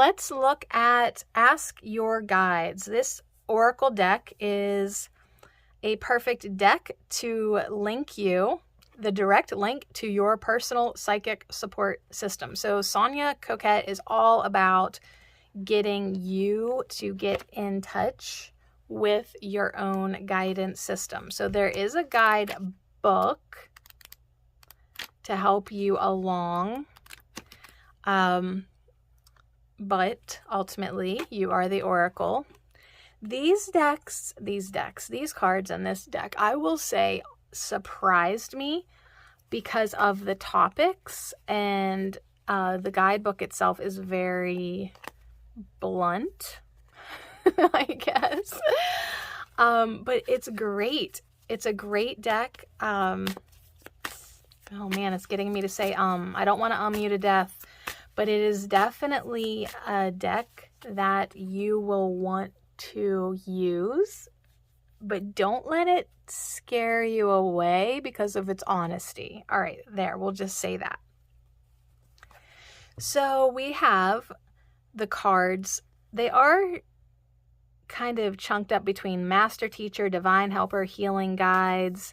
let's look at Ask Your Guides. This Oracle deck is a perfect deck to link you, the direct link to your personal psychic support system. So Sonia Coquette is all about getting you to get in touch with your own guidance system. So there is a guide book to help you along. But ultimately you are the Oracle. These cards in this deck, I will say, surprised me because of the topics, and the guidebook itself is very blunt, I guess. But it's great. It's a great deck. Oh man, it's getting me to say I don't want to you to death, but it is definitely a deck that you will want to use, but don't let it scare you away because of its honesty. All right, there, we'll just say that. So we have the cards. They are kind of chunked up between Master Teacher, Divine Helper, Healing Guides.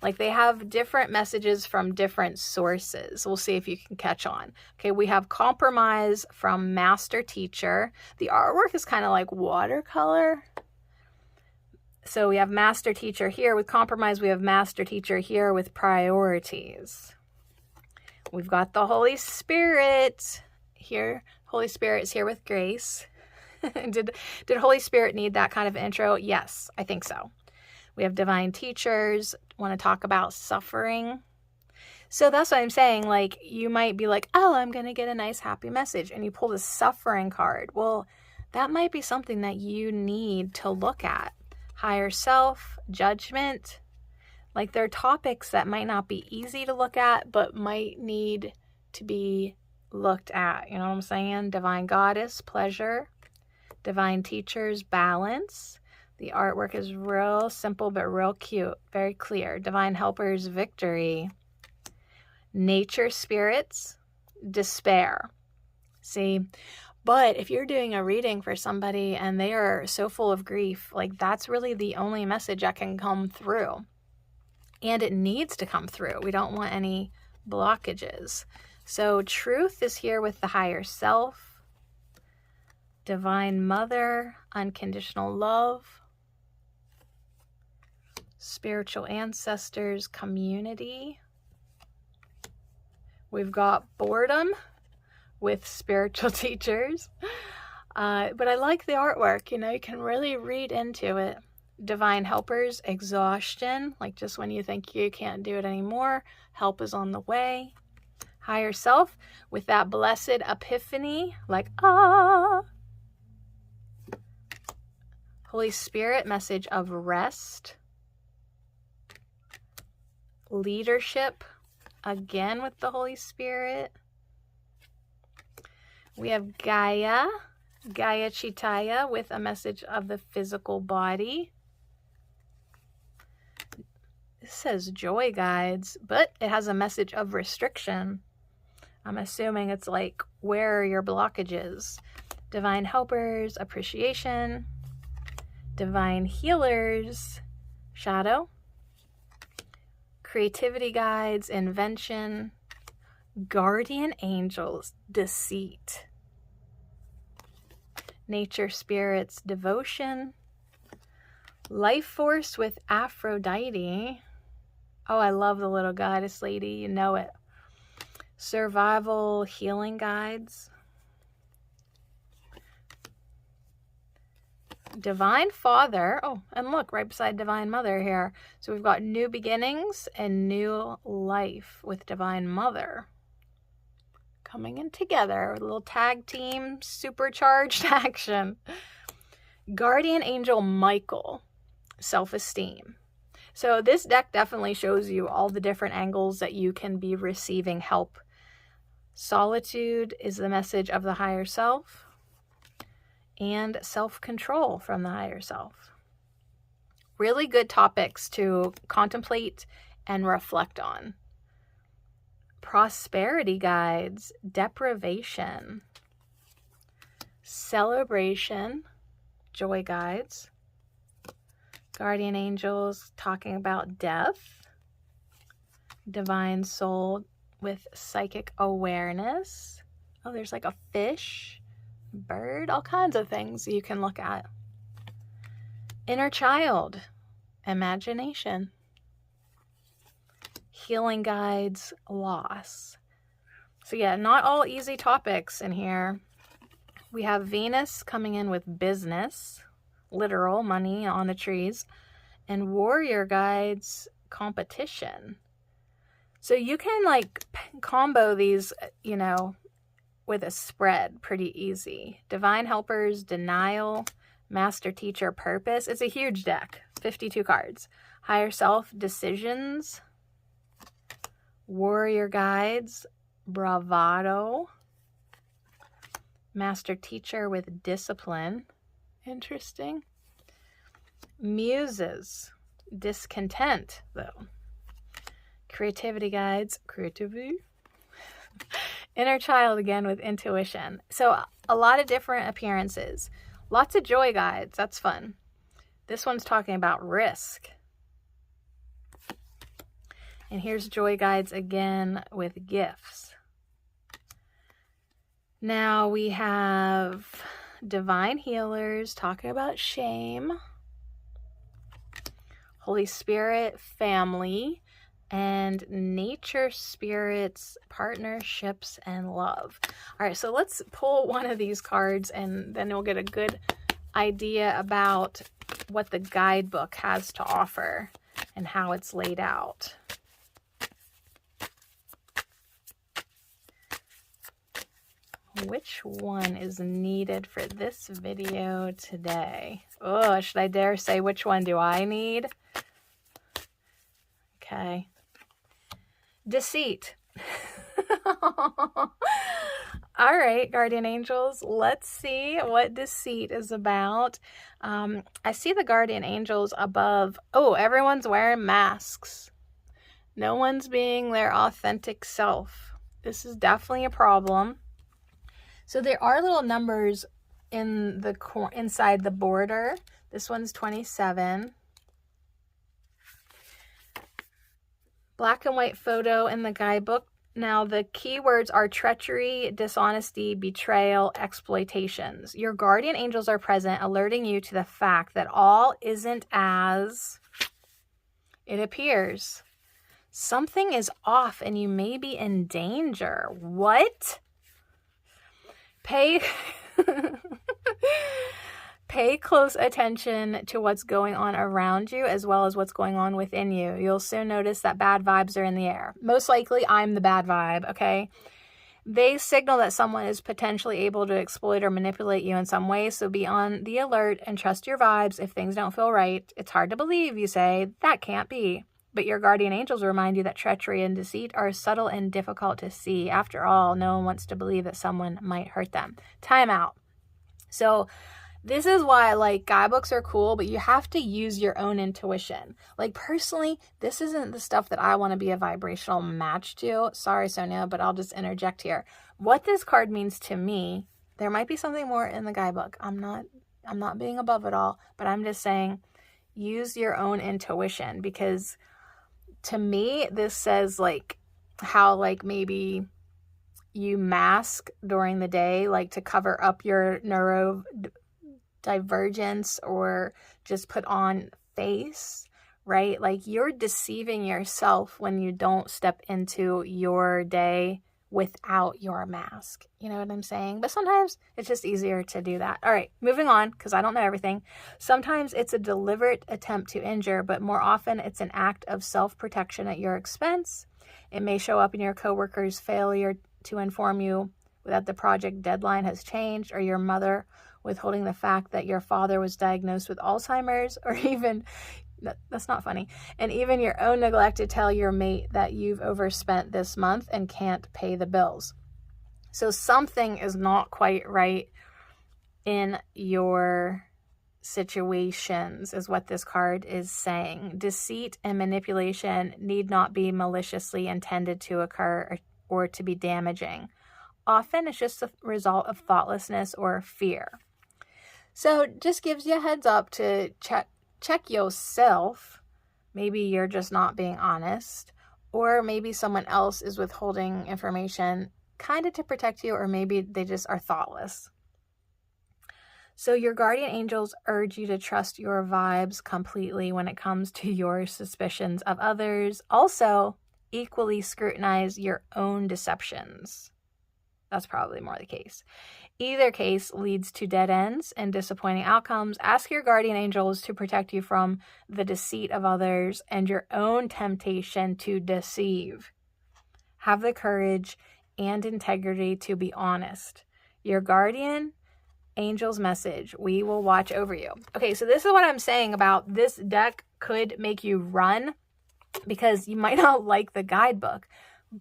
Like they have different messages from different sources. We'll see if you can catch on. Okay, we have Compromise from Master Teacher. The artwork is kind of like watercolor. So we have Master Teacher here with Compromise. We have Master Teacher here with Priorities. We've got the Holy Spirit here. Holy Spirit is here with Grace. Did Holy Spirit need that kind of intro? Yes, I think so. We have Divine Teachers, want to talk about suffering. So that's what I'm saying. Like, you might be like, oh, I'm going to get a nice happy message. And you pull the suffering card. Well, that might be something that you need to look at. Higher self, judgment. Like, there are topics that might not be easy to look at, but might need to be looked at. You know what I'm saying? Divine Goddess, pleasure. Divine Teachers, balance. The artwork is real simple, but real cute. Very clear. Divine Helpers, victory. Nature Spirits, despair. See? But if you're doing a reading for somebody and they are so full of grief, like that's really the only message that can come through. And it needs to come through. We don't want any blockages. So truth is here with the higher self. Divine Mother, unconditional love. Spiritual ancestors, community. We've got boredom with spiritual teachers. But I like the artwork, you know, you can really read into it. Divine Helpers, exhaustion, like just when you think you can't do it anymore, help is on the way. Higher self with that blessed epiphany, like, ah. Holy Spirit, message of rest. Leadership, again with the Holy Spirit. We have Gaia Chitaya with a message of the physical body. This says joy guides, but it has a message of restriction. I'm assuming it's like, where are your blockages? Divine Helpers, appreciation. Divine Healers, shadow. Creativity guides, invention. Guardian angels, deceit. Nature spirits, devotion. Life force with Aphrodite. Oh, I love the little goddess lady, you know it. Survival, healing guides. Divine Father. Oh, and look, right beside Divine Mother here. So we've got new beginnings and new life with Divine Mother. Coming in together, a little tag team, supercharged action. Guardian Angel Michael, self-esteem. So this deck definitely shows you all the different angles that you can be receiving help. Solitude is the message of the higher self. And self-control from the higher self. Really good topics to contemplate and reflect on. Prosperity guides, deprivation. celebration, joy guides, guardian angels talking about death, divine soul with psychic awareness. Oh, there's like a fish, bird, all kinds of things you can look at. Inner child, imagination, healing guides, loss. So yeah, not all easy topics in here. We have Venus coming in with business, literal money on the trees, and warrior guides, competition. So you can like combo these, you know, with a spread pretty easy. Divine helpers, denial, master teacher, purpose. It's a huge deck, 52 cards. Higher self, decisions, warrior guides, bravado, master teacher with discipline. Interesting. Muses, discontent though. Creativity guides, creativity. Inner child again with intuition. So a lot of different appearances. Lots of joy guides. That's fun. This one's talking about risk. And here's joy guides again with gifts. Now we have divine healers talking about shame. Holy Spirit, family, and nature spirits, partnerships, and love. All right, so let's pull one of these cards and then we'll get a good idea about what the guidebook has to offer and how it's laid out. Which one is needed for this video today? Oh, should I dare say which one do I need? Okay. Deceit. All right, guardian angels, let's see what deceit is about. I see the guardian angels above. Oh, everyone's wearing masks. No one's being their authentic self. This is definitely a problem. So there are little numbers in the inside the border. This one's 27. Black and white photo in the guidebook. Now the keywords are treachery, dishonesty, betrayal, exploitations. Your guardian angels are present, alerting you to the fact that all isn't as it appears. Something is off and you may be in danger. What? Pay close attention to what's going on around you as well as what's going on within you. You'll soon notice that bad vibes are in the air. Most likely, I'm the bad vibe, okay? They signal that someone is potentially able to exploit or manipulate you in some way, so be on the alert and trust your vibes if things don't feel right. It's hard to believe, you say. That can't be. But your guardian angels remind you that treachery and deceit are subtle and difficult to see. After all, no one wants to believe that someone might hurt them. Time out. So this is why, like, guidebooks are cool, but you have to use your own intuition. Like, personally, this isn't the stuff that I want to be a vibrational match to. Sorry, Sonia, but I'll just interject here. What this card means to me, there might be something more in the guidebook. I'm not being above it all, but I'm just saying use your own intuition, because to me, this says, like, how, like, maybe you mask during the day, like, to cover up your neurodivergence or just put on face, right? Like, you're deceiving yourself when you don't step into your day without your mask. You know what I'm saying? But sometimes it's just easier to do that. All right, moving on, because I don't know everything. Sometimes it's a deliberate attempt to injure, but more often it's an act of self-protection at your expense. It may show up in your coworker's failure to inform you that the project deadline has changed, or your mother withholding the fact that your father was diagnosed with Alzheimer's, or even, that's not funny, and even your own neglect to tell your mate that you've overspent this month and can't pay the bills. So something is not quite right in your situations, is what this card is saying. Deceit and manipulation need not be maliciously intended to occur or to be damaging. often it's just a result of thoughtlessness or fear. So it just gives you a heads up to check yourself. Maybe you're just not being honest, or maybe someone else is withholding information kind of to protect you, or maybe they just are thoughtless. So your guardian angels urge you to trust your vibes completely when it comes to your suspicions of others. Also, equally scrutinize your own deceptions. That's probably more the case. Either case leads to dead ends and disappointing outcomes. Ask your guardian angels to protect you from the deceit of others and your own temptation to deceive. Have the courage and integrity to be honest. Your guardian angel's message: we will watch over you. Okay, so this is what I'm saying about this deck could make you run because you might not like the guidebook,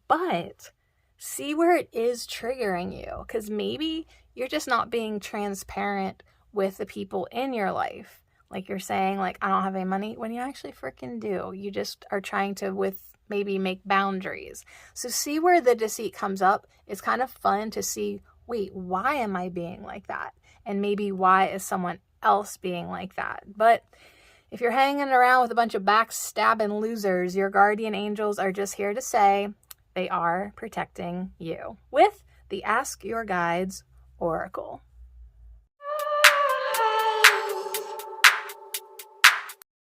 but see where it is triggering you, because maybe you're just not being transparent with the people in your life. Like you're saying, like, I don't have any money, when you actually freaking do. You just are trying to maybe make boundaries. So see where the deceit comes up. It's kind of fun to see, wait, why am I being like that? And maybe why is someone else being like that? But if you're hanging around with a bunch of backstabbing losers, your guardian angels are just here to say they are protecting you with the Ask Your Guides Oracle.